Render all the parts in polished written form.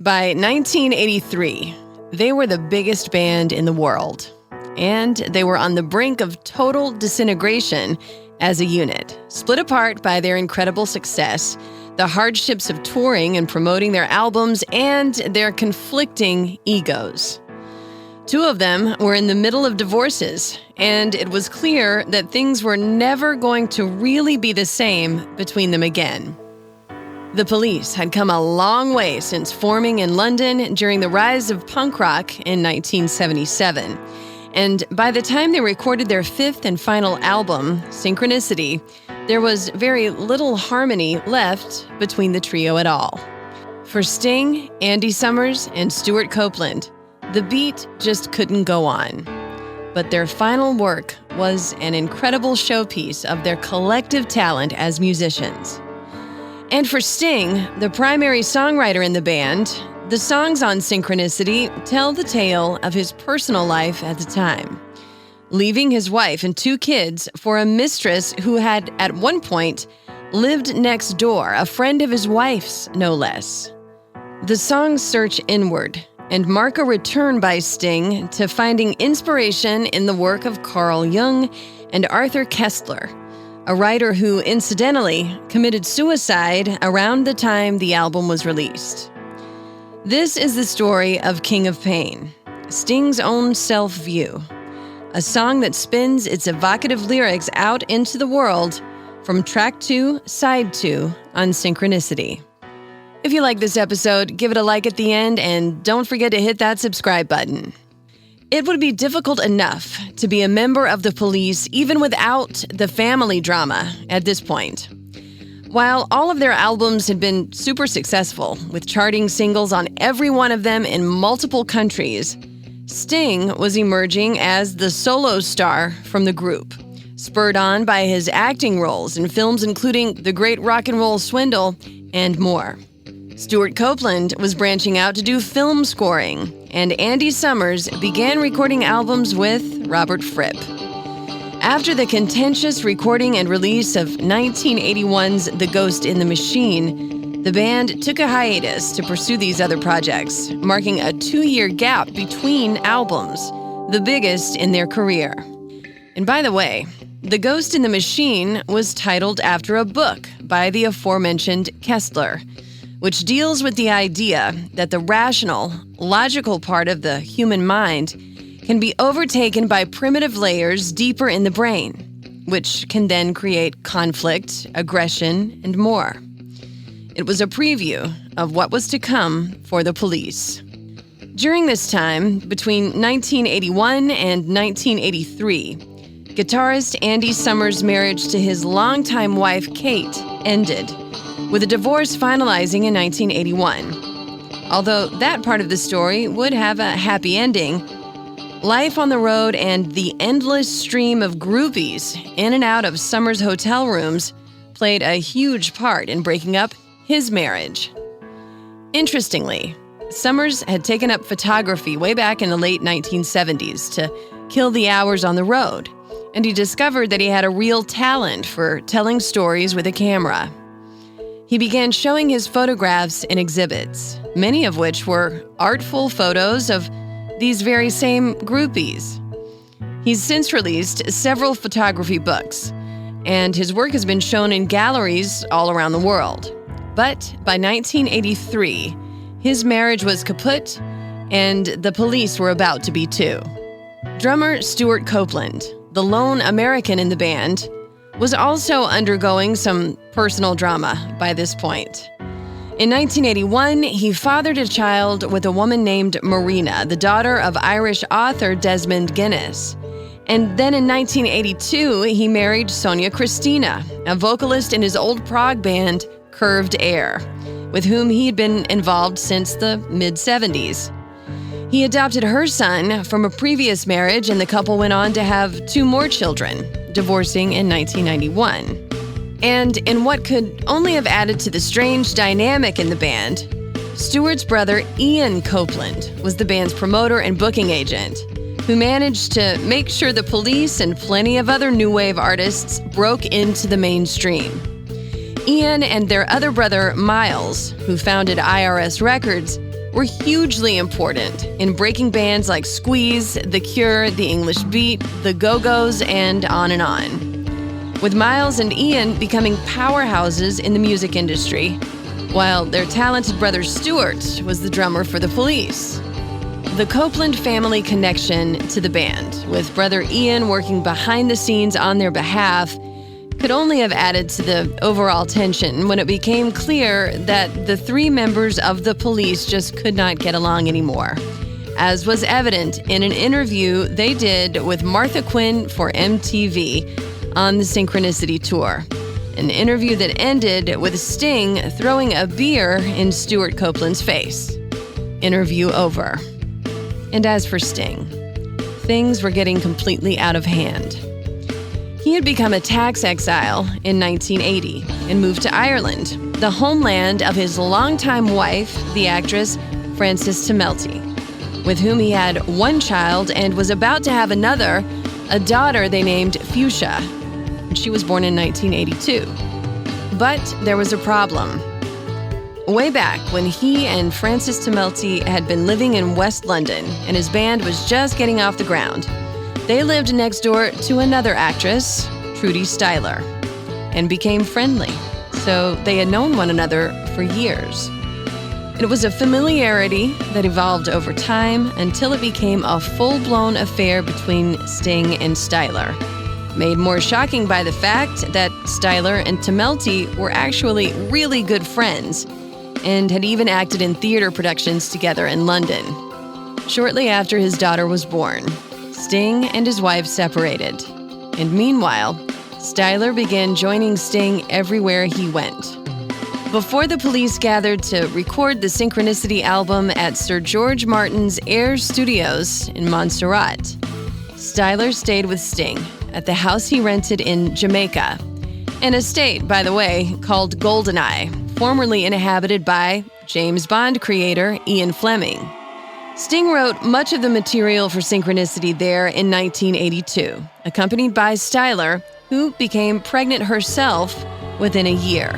By 1983, they were the biggest band in the world, and they were on the brink of total disintegration as a unit, split apart by their incredible success, the hardships of touring and promoting their albums, and their conflicting egos. Two of them were in the middle of divorces, and it was clear that things were never going to really be the same between them again. The Police had come a long way since forming in London during the rise of punk rock in 1977. And by the time they recorded their fifth and final album, Synchronicity, there was very little harmony left between the trio at all. For Sting, Andy Summers, and Stuart Copeland, the beat just couldn't go on. But their final work was an incredible showpiece of their collective talent as musicians. And for Sting, the primary songwriter in the band, the songs on Synchronicity tell the tale of his personal life at the time, leaving his wife and two kids for a mistress who had, at one point, lived next door, a friend of his wife's, no less. The songs search inward and mark a return by Sting to finding inspiration in the work of Carl Jung and Arthur Koestler, a writer who, incidentally, committed suicide around the time the album was released. This is the story of King of Pain, Sting's own self-view, a song that spins its evocative lyrics out into the world from track 2, side 2 on Synchronicity. If you like this episode, give it a like at the end and don't forget to hit that subscribe button. It would be difficult enough to be a member of the Police even without the family drama at this point. While all of their albums had been super successful, with charting singles on every one of them in multiple countries, Sting was emerging as the solo star from the group, spurred on by his acting roles in films including The Great Rock and Roll Swindle and more. Stuart Copeland was branching out to do film scoring, and Andy Summers began recording albums with Robert Fripp. After the contentious recording and release of 1981's The Ghost in the Machine, the band took a hiatus to pursue these other projects, marking a 2-year gap between albums, the biggest in their career. And by the way, The Ghost in the Machine was titled after a book by the aforementioned Koestler, which deals with the idea that the rational, logical part of the human mind can be overtaken by primitive layers deeper in the brain, which can then create conflict, aggression, and more. It was a preview of what was to come for the Police. During this time, between 1981 and 1983, guitarist Andy Summers' marriage to his longtime wife, Kate, ended, with a divorce finalizing in 1981. Although that part of the story would have a happy ending, life on the road and the endless stream of groupies in and out of Summers' hotel rooms played a huge part in breaking up his marriage. Interestingly, Summers had taken up photography way back in the late 1970s to kill the hours on the road, and he discovered that he had a real talent for telling stories with a camera. He began showing his photographs in exhibits, many of which were artful photos of these very same groupies. He's since released several photography books, and his work has been shown in galleries all around the world. But by 1983, his marriage was kaput, and the Police were about to be too. Drummer Stuart Copeland, the lone American in the band, was also undergoing some personal drama by this point. In 1981, he fathered a child with a woman named Marina, the daughter of Irish author Desmond Guinness. And then in 1982, he married Sonia Christina, a vocalist in his old prog band, Curved Air, with whom he'd been involved since the mid-70s. He adopted her son from a previous marriage, and the couple went on to have 2 more children, divorcing in 1991. And in what could only have added to the strange dynamic in the band, Stuart's brother Ian Copeland was the band's promoter and booking agent, who managed to make sure the Police and plenty of other new wave artists broke into the mainstream. Ian and their other brother Miles, who founded IRS Records, were hugely important in breaking bands like Squeeze, The Cure, The English Beat, The Go-Go's, and on, with Miles and Ian becoming powerhouses in the music industry, while their talented brother Stuart was the drummer for the Police. The Copeland family connection to the band, with brother Ian working behind the scenes on their behalf, could only have added to the overall tension when it became clear that the three members of the Police just could not get along anymore, as was evident in an interview they did with Martha Quinn for MTV on the Synchronicity tour. An interview that ended with Sting throwing a beer in Stuart Copeland's face. Interview over. And as for Sting, things were getting completely out of hand. He had become a tax exile in 1980 and moved to Ireland, the homeland of his longtime wife, the actress Frances Tummelty, with whom he had one child and was about to have another, a daughter they named Fuchsia. She was born in 1982. But there was a problem. Way back when he and Frances Tummelty had been living in West London and his band was just getting off the ground, they lived next door to another actress, Trudy Styler, and became friendly, so they had known one another for years. It was a familiarity that evolved over time until it became a full-blown affair between Sting and Styler, made more shocking by the fact that Styler and Tummelty were actually really good friends and had even acted in theater productions together in London. Shortly after his daughter was born, Sting and his wife separated, and meanwhile, Styler began joining Sting everywhere he went. Before the Police gathered to record the Synchronicity album at Sir George Martin's Air Studios in Montserrat, Styler stayed with Sting at the house he rented in Jamaica, an estate, by the way, called Goldeneye, formerly inhabited by James Bond creator Ian Fleming. Sting wrote much of the material for Synchronicity there in 1982, accompanied by Styler, who became pregnant herself within a year.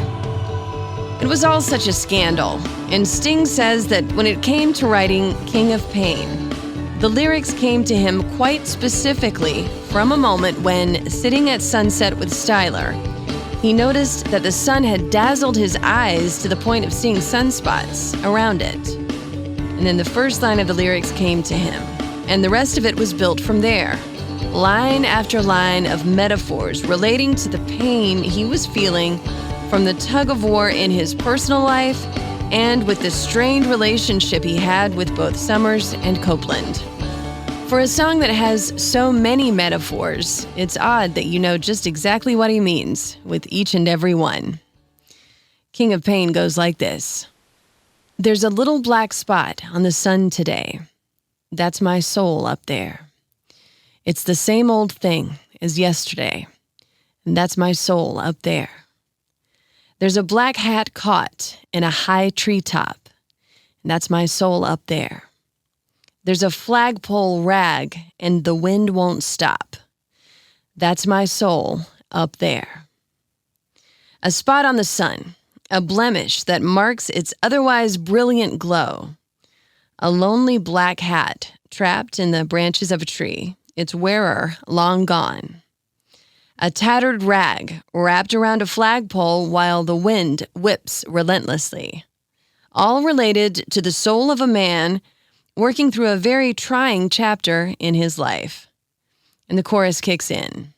It was all such a scandal, and Sting says that when it came to writing King of Pain, the lyrics came to him quite specifically from a moment when, sitting at sunset with Styler, he noticed that the sun had dazzled his eyes to the point of seeing sunspots around it. And then the first line of the lyrics came to him, and the rest of it was built from there. Line after line of metaphors relating to the pain he was feeling from the tug-of-war in his personal life and with the strained relationship he had with both Summers and Copeland. For a song that has so many metaphors, it's odd that you know just exactly what he means with each and every one. King of Pain goes like this. There's a little black spot on the sun today. That's my soul up there. It's the same old thing as yesterday, and that's my soul up there. There's a black hat caught in a high treetop, and that's my soul up there. There's a flagpole rag, and the wind won't stop. That's my soul up there. A spot on the sun, a blemish that marks its otherwise brilliant glow. A lonely black hat trapped in the branches of a tree, its wearer long gone. A tattered rag wrapped around a flagpole while the wind whips relentlessly. All related to the soul of a man working through a very trying chapter in his life. And the chorus kicks in.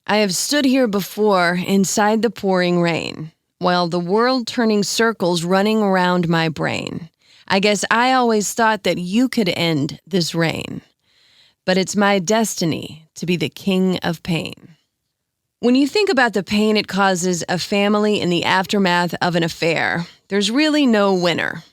I have stood here before inside the pouring rain, while the world turning circles running around my brain. I guess I always thought that you could end this reign, but it's my destiny to be the king of pain. When you think about the pain it causes a family in the aftermath of an affair, there's really no winner.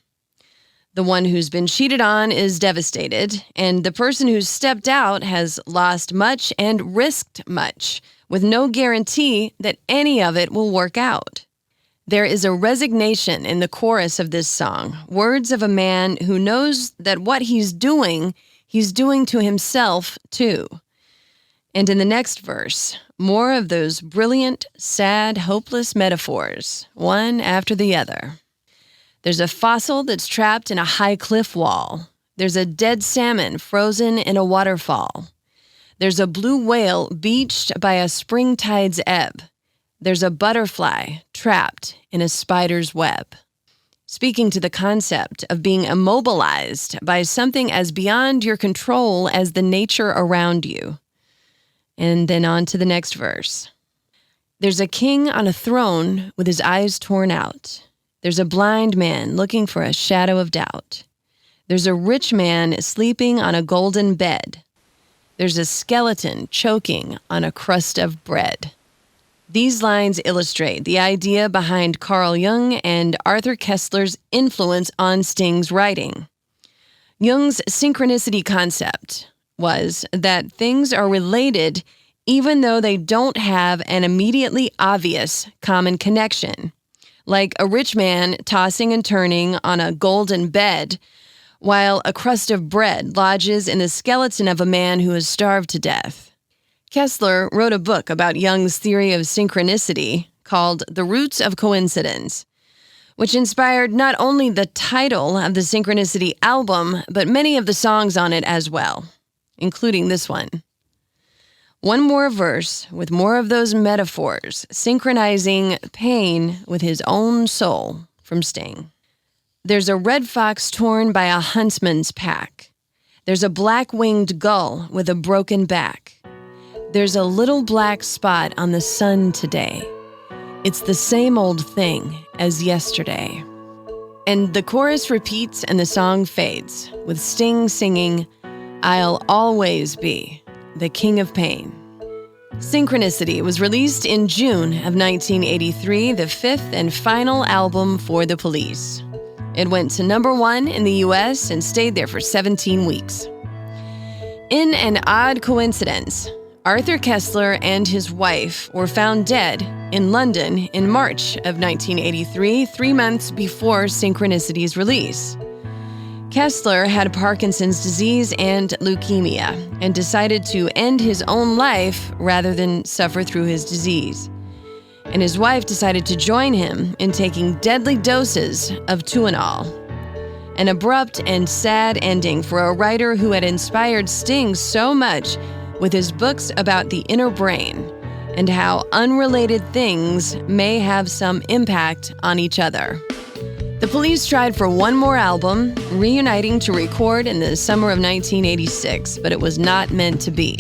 The one who's been cheated on is devastated, and the person who's stepped out has lost much and risked much, with no guarantee that any of it will work out. There is a resignation in the chorus of this song, words of a man who knows that what he's doing to himself too. And in the next verse, more of those brilliant, sad, hopeless metaphors, one after the other. There's a fossil that's trapped in a high cliff wall. There's a dead salmon frozen in a waterfall. There's a blue whale beached by a spring tide's ebb. There's a butterfly trapped in a spider's web. Speaking to the concept of being immobilized by something as beyond your control as the nature around you. And then on to the next verse. There's a king on a throne with his eyes torn out. There's a blind man looking for a shadow of doubt. There's a rich man sleeping on a golden bed. There's a skeleton choking on a crust of bread. These lines illustrate the idea behind Carl Jung and Arthur Koestler's influence on Sting's writing. Jung's synchronicity concept was that things are related even though they don't have an immediately obvious common connection, like a rich man tossing and turning on a golden bed, while a crust of bread lodges in the skeleton of a man who is starved to death. Koestler wrote a book about Jung's theory of synchronicity called The Roots of Coincidence, which inspired not only the title of the Synchronicity album, but many of the songs on it as well, including this one. One more verse with more of those metaphors, synchronizing pain with his own soul, from Sting. There's a red fox torn by a huntsman's pack. There's a black-winged gull with a broken back. There's a little black spot on the sun today. It's the same old thing as yesterday. And the chorus repeats and the song fades, with Sting singing, "I'll always be the king of pain." Synchronicity was released in June of 1983, the fifth and final album for The Police. It went to number 1 in the US and stayed there for 17 weeks. In an odd coincidence, Arthur Koestler and his wife were found dead in London in March of 1983, 3 months before Synchronicity's release. Koestler had Parkinson's disease and leukemia and decided to end his own life rather than suffer through his disease. And his wife decided to join him in taking deadly doses of Tuinal. An abrupt and sad ending for a writer who had inspired Sting so much with his books about the inner brain and how unrelated things may have some impact on each other. The Police tried for one more album, reuniting to record in the summer of 1986, but it was not meant to be.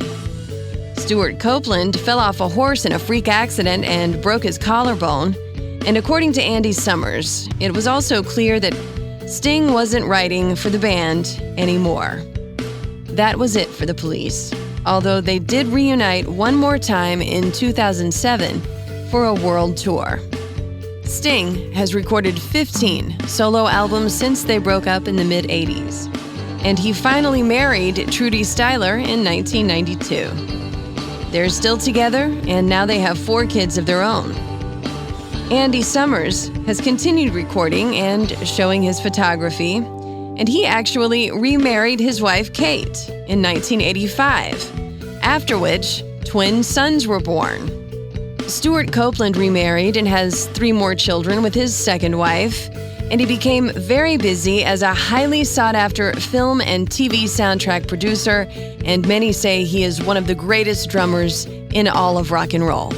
Stuart Copeland fell off a horse in a freak accident and broke his collarbone, and according to Andy Summers, it was also clear that Sting wasn't writing for the band anymore. That was it for the Police, although they did reunite one more time in 2007 for a world tour. Sting has recorded 15 solo albums since they broke up in the mid-'80s, and he finally married Trudy Styler in 1992. They're still together, and now they have 4 kids of their own. Andy Summers has continued recording and showing his photography, and he actually remarried his wife Kate in 1985, after which twin sons were born. Stuart Copeland remarried and has 3 more children with his second wife, and he became very busy as a highly sought-after film and TV soundtrack producer, and many say he is one of the greatest drummers in all of rock and roll.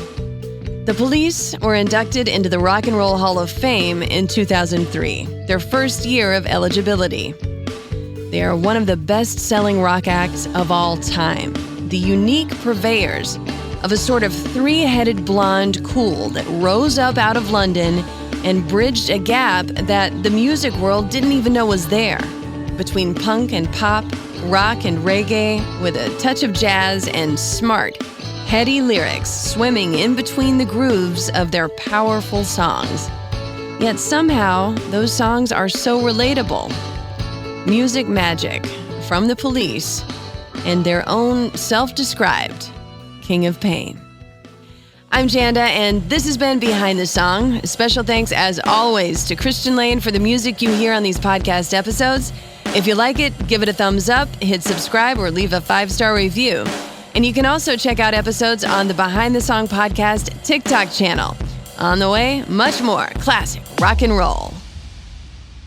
The Police were inducted into the Rock and Roll Hall of Fame in 2003, their first year of eligibility. They are one of the best-selling rock acts of all time, the unique purveyors of a sort of 3-headed blonde cool that rose up out of London and bridged a gap that the music world didn't even know was there, between punk and pop, rock and reggae, with a touch of jazz and smart, heady lyrics swimming in between the grooves of their powerful songs. Yet somehow, those songs are so relatable. Music magic from the Police and their own self-described King of Pain. I'm Janda, and this has been Behind the Song. Special thanks, as always, to Christian Lane for the music you hear on these podcast episodes. If you like it, give it a thumbs up, hit subscribe, or leave a 5-star review. And you can also check out episodes on the Behind the Song podcast TikTok channel. On the way, much more classic rock and roll.